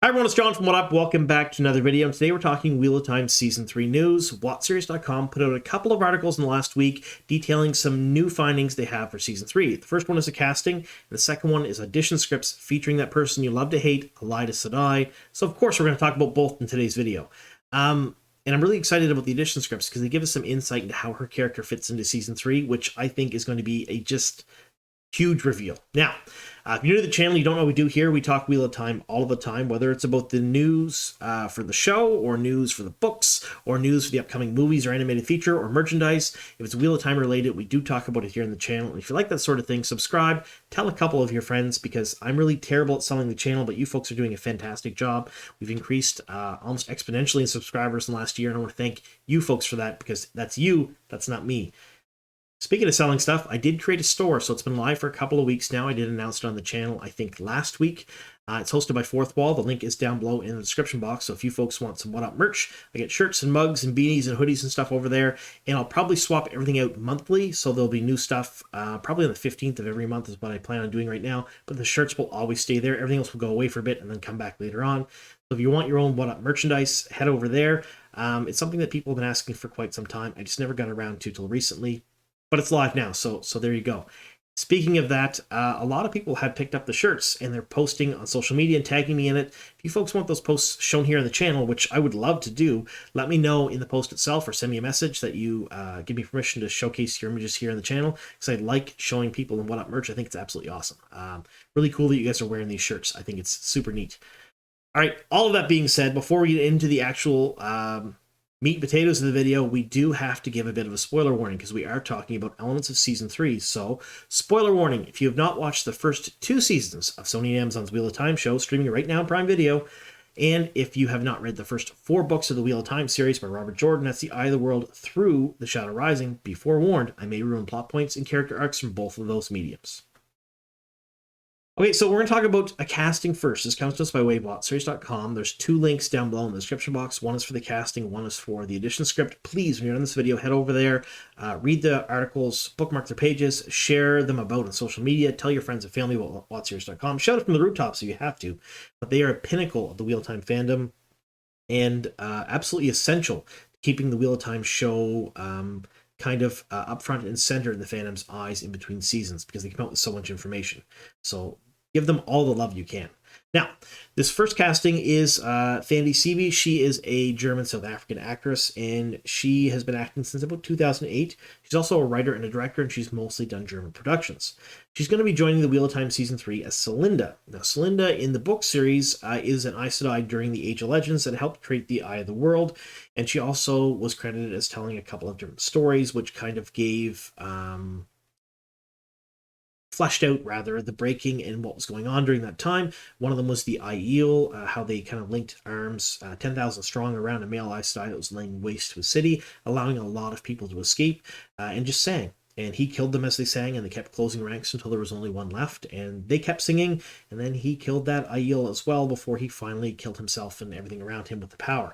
Hi everyone, it's John from What Up. Welcome back to another video. And today we're talking Wheel of Time Season 3 news. WOTSERIES.com put out a couple of articles in the last week detailing some new findings they have for Season 3. The first one is the casting, and the second one is audition scripts featuring that person you love to hate, Aes Sedai. So of course we're going to talk about both in today's video. And I'm really excited about the audition scripts because they give us some insight into how her character fits into Season 3, which I think is going to be a just huge reveal. Now, if you're new to the channel, you don't know what we do here. We talk Wheel of Time all the time, whether it's about the news for the show, or news for the books, or news for the upcoming movies or animated feature, or merchandise. If it's Wheel of Time related, we do talk about it here in the channel. And if you like that sort of thing, subscribe, tell a couple of your friends, because I'm really terrible at selling the channel, but you folks are doing a fantastic job. We've increased almost exponentially in subscribers in the last year, and I want to thank you folks for that, because that's you, that's not me. Speaking of selling stuff, I did create a store, so it's been live for a couple of weeks now. I did announce it on the channel, I think, last week. It's hosted by Fourth Wall. The link is down below in the description box, so if you folks want some What Up merch, I get shirts and mugs and beanies and hoodies and stuff over there, and I'll probably swap everything out monthly, so there'll be new stuff probably on the 15th of every month is what I plan on doing right now, but the shirts will always stay there. Everything else will go away for a bit and then come back later on. So if you want your own What Up merchandise, head over there. It's something that people have been asking for quite some time. I just never got around to till recently. But it's live now, so there you go. Speaking of that, a lot of people have picked up the shirts, and they're posting on social media and tagging me in it. If you folks want those posts shown here on the channel, which I would love to do, let me know in the post itself, or send me a message that you give me permission to showcase your images here on the channel, because I like showing people in What Up merch. I think it's absolutely awesome. Really cool that you guys are wearing these shirts. I think it's super neat. All right, all of that being said, before we get into the actual meat and potatoes of the video, we do have to give a bit of a spoiler warning, because we are talking about elements of Season 3. So, spoiler warning, if you have not watched the first 2 seasons of Sony and Amazon's Wheel of Time show, streaming right now on Prime Video, and if you have not read the first 4 books of the Wheel of Time series by Robert Jordan, that's the Eye of the World through The Shadow Rising, be forewarned, I may ruin plot points and character arcs from both of those mediums. Okay, so we're going to talk about a casting first. This comes to us by way of WOTSERIES.com. There's 2 links down below in the description box. One is for the casting, one is for the audition script. Please, when you're on this video, head over there, read the articles, bookmark their pages, share them about on social media, tell your friends and family about WOTSERIES.com. Shout it from the rooftops if you have to. But they are a pinnacle of the Wheel of Time fandom, and absolutely essential to keeping the Wheel of Time show kind of up front and center in the fandom's eyes in between seasons, because they come out with so much information. So give them all the love you can. Now, this first casting is Thandi Seavey. She is a German-South African actress, and she has been acting since about 2008. She's also a writer and a director, and she's mostly done German productions. She's going to be joining the Wheel of Time Season 3 as Celinda. Now, Celinda in the book series is an Aes Sedai during the Age of Legends that helped create the Eye of the World, and she also was credited as telling a couple of different stories, which kind of gave fleshed out, rather, the breaking and what was going on during that time. One of them was the Aiel, how they kind of linked arms 10,000 strong around a male Aes Sedai that was laying waste to a city, allowing a lot of people to escape, and just sang. And he killed them as they sang, and they kept closing ranks until there was only one left, and they kept singing, and then he killed that Aiel as well before he finally killed himself and everything around him with the power.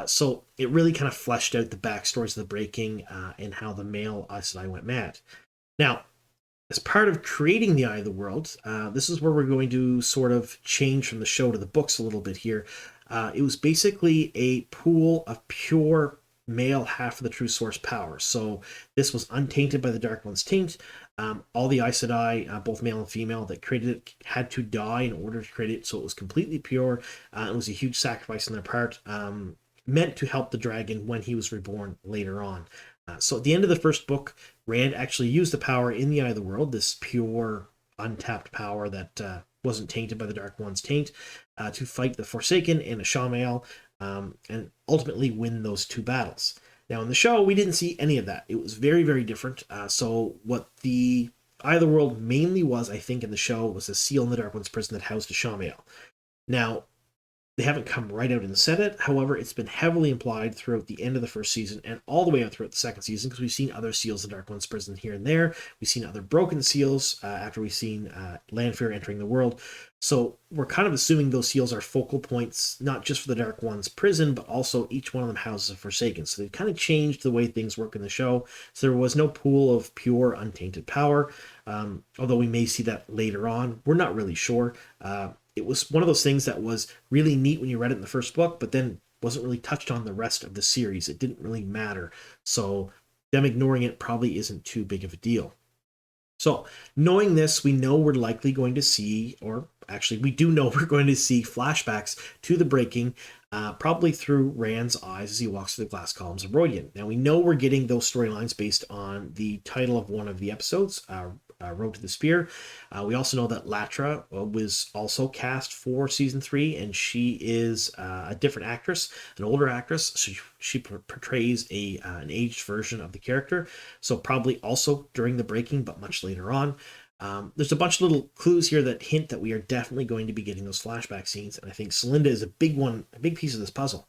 So it really kind of fleshed out the backstories of the breaking and how the male Aes Sedai went mad. Now, as part of creating the Eye of the World, this is where we're going to sort of change from the show to the books a little bit here. It was basically a pool of pure male half of the true source power. So this was untainted by the Dark One's taint. All the Aes Sedai, both male and female, that created it had to die in order to create it, so it was completely pure. It was a huge sacrifice on their part, meant to help the dragon when he was reborn later on. So at the end of the first book, Rand actually used the power in the Eye of the World, this pure, untapped power that wasn't tainted by the Dark One's taint, to fight the Forsaken and Ashamael, and ultimately win those 2 battles. Now in the show, we didn't see any of that. It was very, very different. So what the Eye of the World mainly was, I think, in the show, was a seal in the Dark One's prison that housed Ashamael. Now, they haven't come right out and said it. However, it's been heavily implied throughout the end of the first season and all the way out throughout the second season, because we've seen other seals in Dark One's prison here and there. We've seen other broken seals after we've seen Lanfear entering the world. So we're kind of assuming those seals are focal points, not just for the Dark One's prison, but also each one of them houses a Forsaken. So they've kind of changed the way things work in the show. So there was no pool of pure, untainted power, although we may see that later on. We're not really sure. it was one of those things that was really neat when you read it in the first book, but then wasn't really touched on the rest of the series. It didn't really matter. So them ignoring it probably isn't too big of a deal. So knowing this, we know we're likely going to see, or actually we do know we're going to see flashbacks to the breaking, probably through Rand's eyes as he walks through the glass columns of Rodian. Now we know we're getting those storylines based on the title of one of the episodes, Road to the Spear. We also know that Latra was also cast for season 3, and she is a different actress, an older actress. So she portrays an aged version of the character. So probably also during the breaking, but much later on. There's a bunch of little clues here that hint that we are definitely going to be getting those flashback scenes, and I think Celinda is a big piece of this puzzle.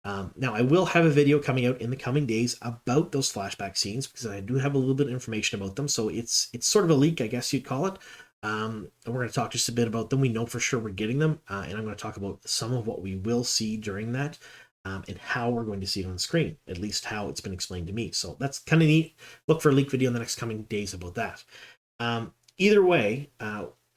Now, I will have a video coming out in the coming days about those flashback scenes, because I do have a little bit of information about them, so it's sort of a leak, I guess you'd call it. And we're going to talk just a bit about them. We know for sure we're getting them, and I'm going to talk about some of what we will see during that, and how we're going to see it on the screen, at least how it's been explained to me. So that's kind of neat. Look for a leak video in the next coming days about that. Either way,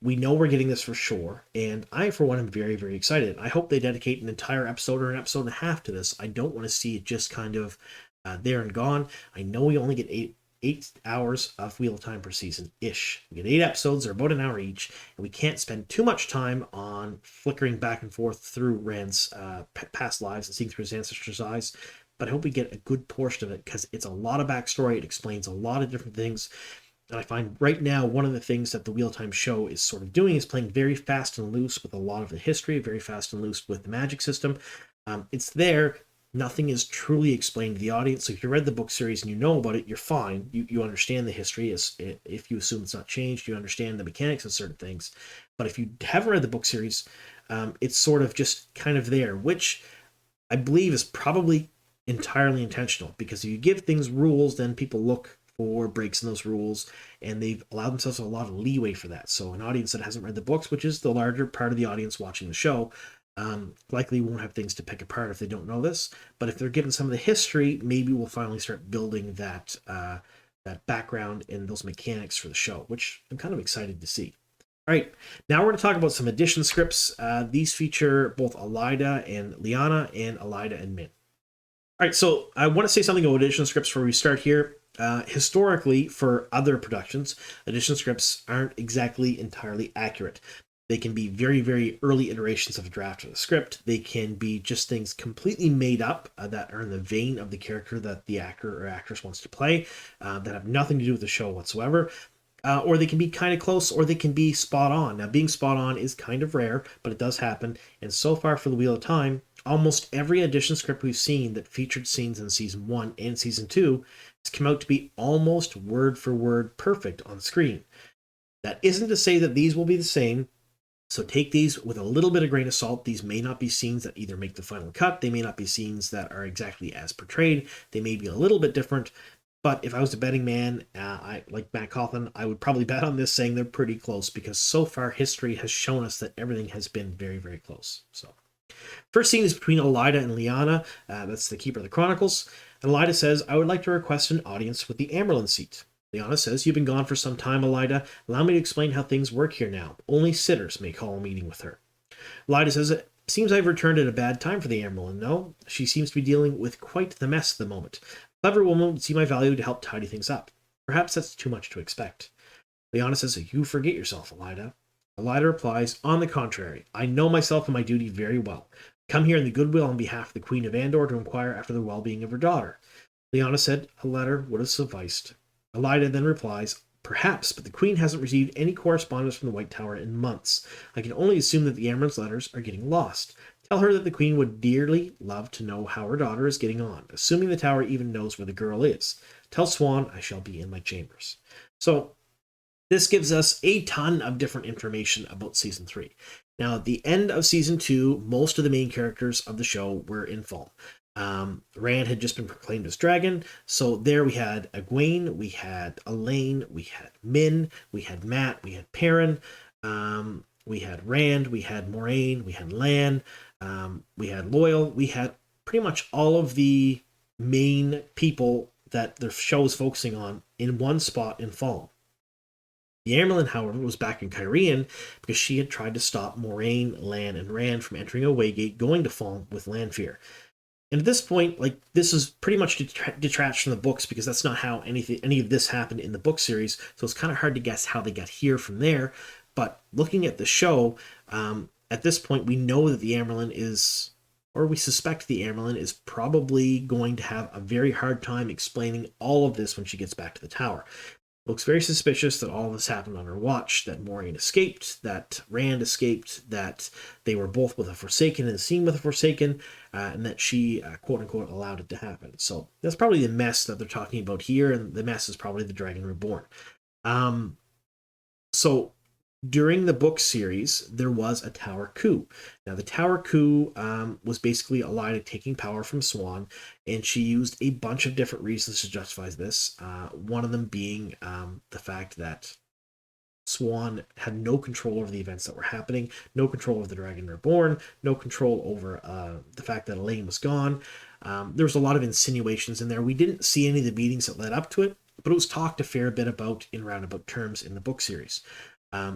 we know we're getting this for sure, and I, for one, am very, very excited. I hope they dedicate an entire episode or an episode and a half to this. I don't want to see it just kind of there and gone. I know we only get eight hours of Wheel of Time per season-ish. We get 8 episodes, they're about an hour each, and we can't spend too much time on flickering back and forth through Rand's past lives and seeing through his ancestors' eyes. But I hope we get a good portion of it, because it's a lot of backstory. It explains a lot of different things. And I find right now one of the things that the Wheel of Time show is sort of doing is playing very fast and loose with a lot of the history, very fast and loose with the magic system. It's there. Nothing is truly explained to the audience. So if you read the book series and you know about it, you're fine. You understand the history. If you assume it's not changed, you understand the mechanics of certain things. But if you haven't read the book series, it's sort of just kind of there, which I believe is probably entirely intentional, because if you give things rules, then people look for breaks in those rules, and they've allowed themselves a lot of leeway for that. So an audience that hasn't read the books, which is the larger part of the audience watching the show, likely won't have things to pick apart if they don't know this. But if they're given some of the history, maybe we'll finally start building that background and those mechanics for the show, which I'm kind of excited to see. All right, now we're going to talk about some edition scripts. These feature both Elaida and Leane, and Elaida and Min. All right, so I want to say something about edition scripts before we start here. Historically, for other productions, edition scripts aren't exactly entirely accurate. They can be very, very early iterations of a draft of the script. They can be just things completely made up that are in the vein of the character that the actor or actress wants to play, that have nothing to do with the show whatsoever. Or they can be kind of close, or they can be spot on. Now, being spot on is kind of rare, but it does happen. And so far for the Wheel of Time, almost every edition script we've seen that featured scenes in season 1 and season 2 has come out to be almost word for word perfect on screen. That isn't to say that these will be the same, so take these with a little bit of grain of salt. These may not be scenes that either make the final cut, they may not be scenes that are exactly as portrayed, they may be a little bit different. But if I was a betting man, like Matt Cawthon, I would probably bet on this, saying they're pretty close, because so far history has shown us that everything has been very, very close. So, first scene is between Elaida and Leane. That's the Keeper of the Chronicles. And Elaida says, "I would like to request an audience with the Amberlin seat." Leane says, "You've been gone for some time, Elaida. Allow me to explain how things work here now. Only sitters may call a meeting with her." Elaida says, "It seems I've returned at a bad time for the Amberlin. No, she seems to be dealing with quite the mess at the moment. A clever woman would see my value to help tidy things up. Perhaps that's too much to expect." Leane says, "You forget yourself, Elaida." Elaida replies, "On the contrary, I know myself and my duty very well. Come here in the goodwill on behalf of the Queen of Andor to inquire after the well-being of her daughter." Leane said, "A letter would have sufficed." Elaida then replies, "Perhaps, but the Queen hasn't received any correspondence from the White Tower in months. I can only assume that the Amberlin's letters are getting lost. Tell her that the Queen would dearly love to know how her daughter is getting on, assuming the Tower even knows where the girl is. Tell Swan I shall be in my chambers." So this gives us a ton of different information about Season 3. Now, at the end of Season 2, most of the main characters of the show were in fall. Rand had just been proclaimed as dragon, so there we had Egwene, we had Elaine, we had Min, we had Mat, we had Perrin, we had Rand, we had Moraine, we had Lan, we had Loyal, we had pretty much all of the main people that the show is focusing on in one spot in fall. The Amyrlin, however, was back in Cairhien because she had tried to stop Moraine, Lan, and Rand from entering a waygate going to Falme with Lanfear. And at this point, like, this is pretty much detached from the books because that's not how any of this happened in the book series. So it's kind of hard to guess how they got here from there. But looking at the show, at this point, we know that the Amyrlin is, or we suspect the Amyrlin is probably going to have a very hard time explaining all of this when she gets back to the tower. Looks very suspicious that all of this happened on her watch, that Moraine escaped, that Rand escaped, that they were both with a Forsaken and seen with a Forsaken, and that she, quote-unquote, allowed it to happen. So that's probably the mess that they're talking about here, and the mess is probably the Dragon Reborn. So during the book series, there was a tower coup. Now, the tower coup was basically Elaida taking power from Siuan, and she used a bunch of different reasons to justify this. One of them being the fact that Siuan had no control over the events that were happening, no control over the Dragon Reborn, no control over the fact that Elaine was gone. There was a lot of insinuations in there. We didn't see any of the meetings that led up to it, but it was talked a fair bit about in roundabout terms in the book series.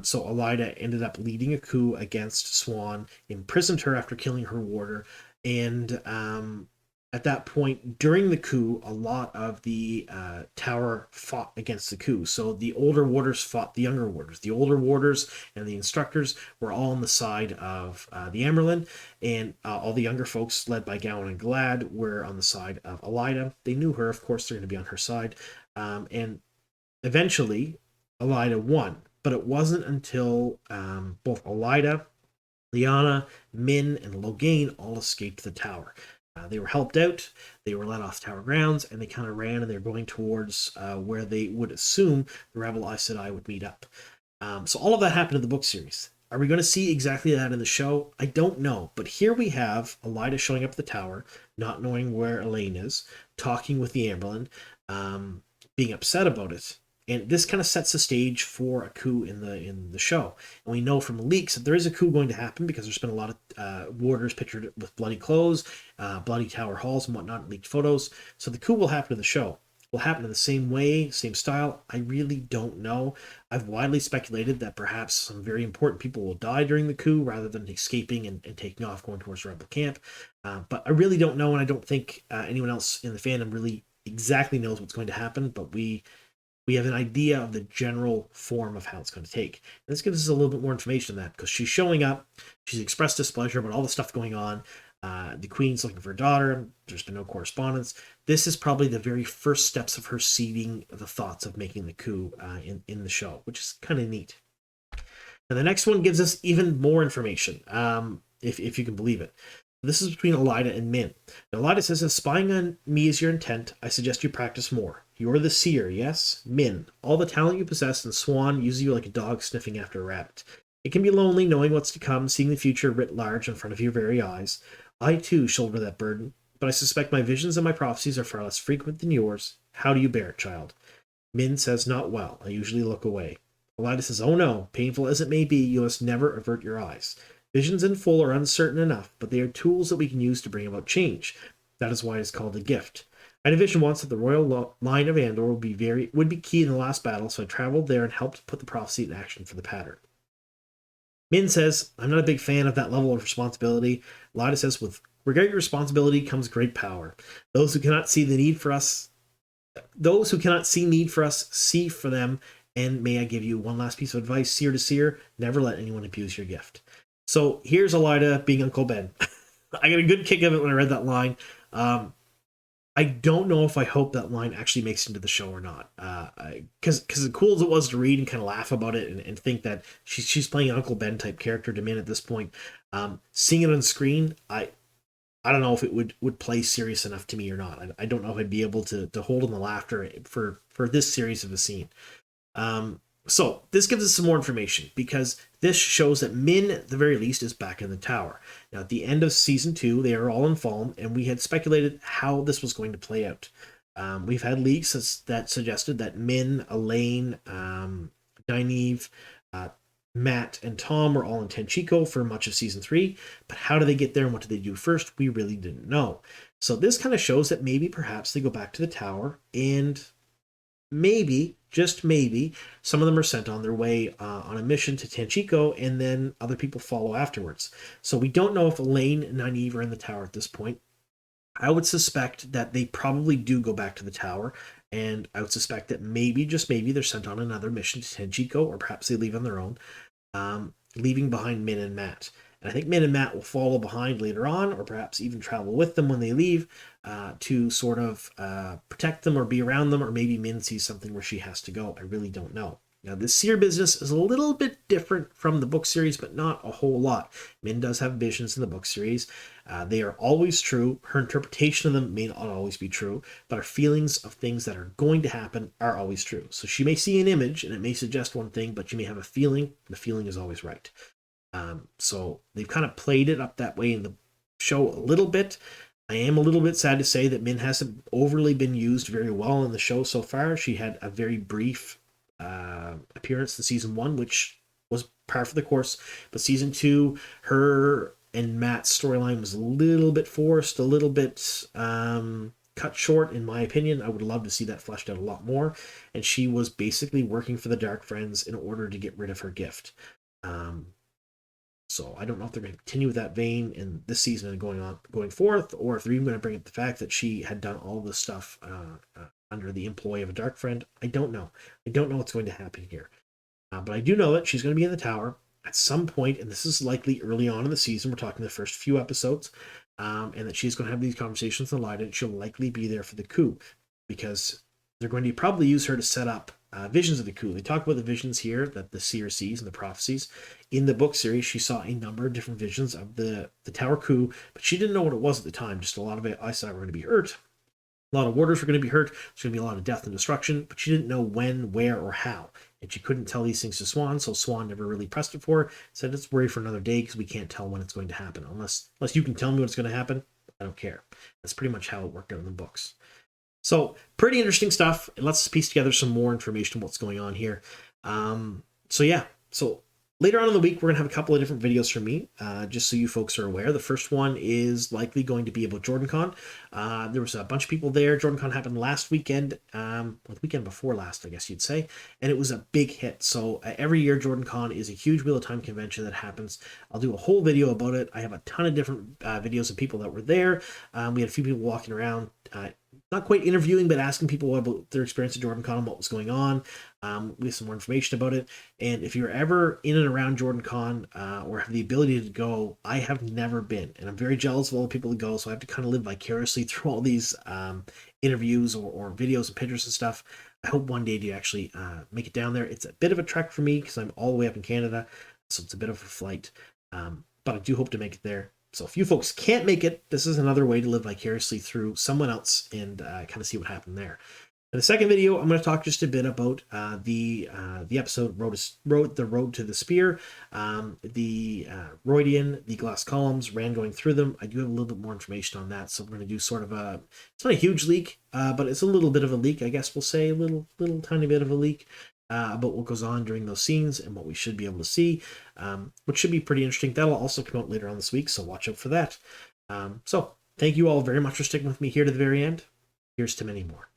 So Elaida ended up leading a coup against Siuan, imprisoned her after killing her warder, and at that point, during the coup, a lot of the tower fought against the coup. So the older warders fought the younger warders. The older warders and the instructors were all on the side of the Amyrlin, and all the younger folks, led by Gowan and Glad, were on the side of Elaida. They knew her, of course, they're going to be on her side, and eventually, Elaida won. But it wasn't until both Elaida, Leane, Min, and Logain all escaped the tower. They were helped out, they were let off tower grounds, and they kind of ran, and they were going towards where they would assume the rebel Aes Sedai would meet up. So all of that happened in the book series. Are we going to see exactly that in the show? I don't know. But here we have Elaida showing up at the tower, not knowing where Elaine is, talking with the Amyrlin, being upset about it. And this kind of sets the stage for a coup in the show. And we know from leaks that there is a coup going to happen because there's been a lot of warders pictured with bloody clothes, bloody tower halls and whatnot, leaked photos. So the coup will happen in the show. Will happen in the same way, same style. I really don't know. I've widely speculated that perhaps some very important people will die during the coup rather than escaping and taking off going towards the rebel camp. But I really don't know, and I don't think anyone else in the fandom really exactly knows what's going to happen. But we have an idea of the general form of how it's going to take. And this gives us a little bit more information on that, because she's showing up, she's expressed displeasure about all the stuff going on. The Queen's looking for her daughter, there's been no correspondence. This is probably the very first steps of her seeding the thoughts of making the coup in the show, which is kind of neat. And the next one gives us even more information, if you can believe it. This is between Elaida and Min. Now, Elaida says, if spying on me is your intent, I suggest you practice more. You're the seer, yes? Min, all the talent you possess, and Siuan uses you like a dog sniffing after a rabbit. It can be lonely knowing what's to come, seeing the future writ large in front of your very eyes. I, too, shoulder that burden, but I suspect my visions and my prophecies are far less frequent than yours. How do you bear it, child? Min says, not well. I usually look away. Elaida says, oh no, painful as it may be, you must never avert your eyes. Visions in full are uncertain enough, but they are tools that we can use to bring about change. That is why it is called a gift. I had a vision once that the royal line of Andor would be key in the last battle, so I traveled there and helped put the prophecy in action for the pattern. Min says, I'm not a big fan of that level of responsibility. Elaida says, with great responsibility comes great power. Those who cannot see need for us, see for them, and may I give you one last piece of advice, seer to seer, never let anyone abuse your gift. So here's Elaida being Uncle Ben. I got a good kick of it when I read that line. I don't know if I hope that line actually makes it into the show or not. Because as cool as it was to read and kind of laugh about it and think that she's playing an Uncle Ben type character to Min at this point, seeing it on screen, I don't know if it would play serious enough to me or not. I don't know if I'd be able to hold on the laughter for this series of a scene. So this gives us some more information, because this shows that Min, at the very least, is back in the tower. Now, at the end of season 2, they are all in Falme, and we had speculated how this was going to play out. We've had leaks that suggested that Min, Elaine, Nynaeve, Matt, and Tom were all in Tenchiko for much of season 3, but how do they get there and what do they do first? We really didn't know. So this kind of shows that maybe perhaps they go back to the tower and maybe, just maybe, some of them are sent on their way on a mission to Tanchico, and then other people follow afterwards. So we don't know if Elaine and Nynaeve are in the tower at this point. I would suspect that they probably do go back to the tower, and I would suspect that maybe, just maybe, they're sent on another mission to Tenjico, or perhaps they leave on their own, leaving behind Min and Mat. And I think Min and Mat will follow behind later on, or perhaps even travel with them when they leave, to sort of protect them or be around them, or maybe Min sees something where she has to go. I really don't know. Now, this seer business is a little bit different from the book series, but not a whole lot. Min does have visions in the book series. They are always true. Her interpretation of them may not always be true, but her feelings of things that are going to happen are always true. So she may see an image, and it may suggest one thing, but you may have a feeling, and the feeling is always right. So they've kind of played it up that way in the show a little bit. I am a little bit sad to say that Min hasn't overly been used very well in the show so far. She had a very brief appearance in season 1, which was par for the course, but season 2, her and Matt's storyline was a little bit forced, a little bit cut short, in my opinion. I would love to see that fleshed out a lot more, and she was basically working for the Dark Friends in order to get rid of her gift. So I don't know if they're going to continue with that vein in this season and going forth, or if they're even going to bring up the fact that she had done all this stuff under the employ of a Dark Friend. I don't know. I don't know what's going to happen here. But I do know that she's going to be in the tower at some point, and this is likely early on in the season. We're talking the first few episodes, and that she's going to have these conversations with Elaida, and she'll likely be there for the coup, because they're going to probably use her to set up visions of the coup. They talk about the visions here that the seer sees and the prophecies. In the book series, she saw a number of different visions of the tower coup, but she didn't know what it was at the time. Just a lot of Aes Sedai were going to be hurt. A lot of warders were going to be hurt. There's going to be a lot of death and destruction, but she didn't know when, where, or how. And she couldn't tell these things to Swan, so Swan never really pressed it for her. Said, let's worry for another day because we can't tell when it's going to happen. Unless you can tell me what's going to happen, I don't care. That's pretty much how it worked out in the books. So, pretty interesting stuff. It lets us piece together some more information on what's going on here. So later on in the week, we're going to have a couple of different videos from me, just so you folks are aware. The first one is likely going to be about JordanCon. There was a bunch of people there. JordanCon happened last weekend, the weekend before last, I guess you'd say, and it was a big hit. So every year, JordanCon is a huge Wheel of Time convention that happens. I'll do a whole video about it. I have a ton of different videos of people that were there. We had a few people walking around, not quite interviewing, but asking people about their experience at JordanCon and what was going on. We have some more information about it. And if you're ever in and around JordanCon or have the ability to go, I have never been. And I'm very jealous of all the people that go, so I have to kind of live vicariously through all these interviews or videos and pictures and stuff. I hope one day to actually make it down there. It's a bit of a trek for me because I'm all the way up in Canada, so it's a bit of a flight. But I do hope to make it there. So if you folks can't make it, this is another way to live vicariously through someone else and kind of see what happened there. In the second video, I'm going to talk just a bit about the episode The Road to the Spear, the Roidian, the glass columns, Rand going through them. I do have a little bit more information on that, so we're going to do sort of it's not a huge leak, but it's a little bit of a leak, I guess we'll say, a little tiny bit of a leak. About what goes on during those scenes and what we should be able to see, which should be pretty interesting. That'll also come out later on this week, so watch out for that. So thank you all very much for sticking with me here to the very end. Here's to many more.